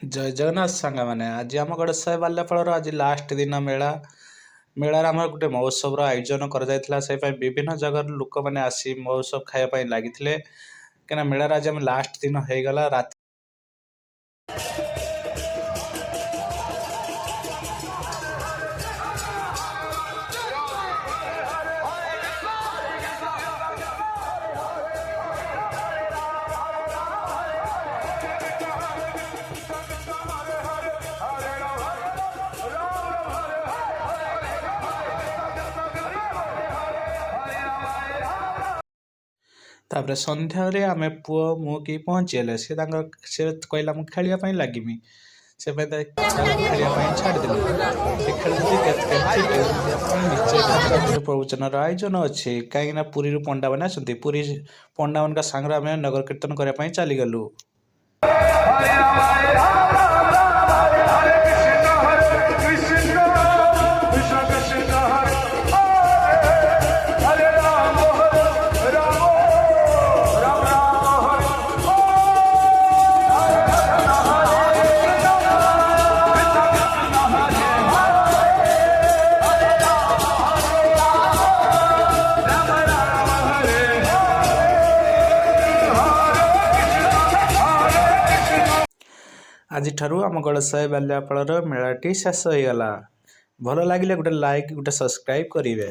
जय जगन्नाथ सांगा मैंने आज आम गड़साई बाल्यापाल आज लास्ट दिन मेला मेलार आम गोटे महोत्सव आयोजन कर विभिन्न जगह लोक मैंने आसी महोत्सव खायापाई लगी कहीं मेलार आज आम लास्ट दिन हो गला रात तापर संध्या आम पुओ मुझे पहुँचीगले से कहला मुझे खेलवाई लगिमी से खेलवाई छाड़देली से खेल प्रवचन आयोजन अच्छे कहीं पुरी पंडा मैंने आसती पुरी पंडा मान सांगे आम नगर कीर्तन करने चलीगलु। आज आम गड़साई बाल्यापाल मेलाटी शेष हो गला। भल लगे गोटे लाइक गोटे सब्सक्राइब करेंगे।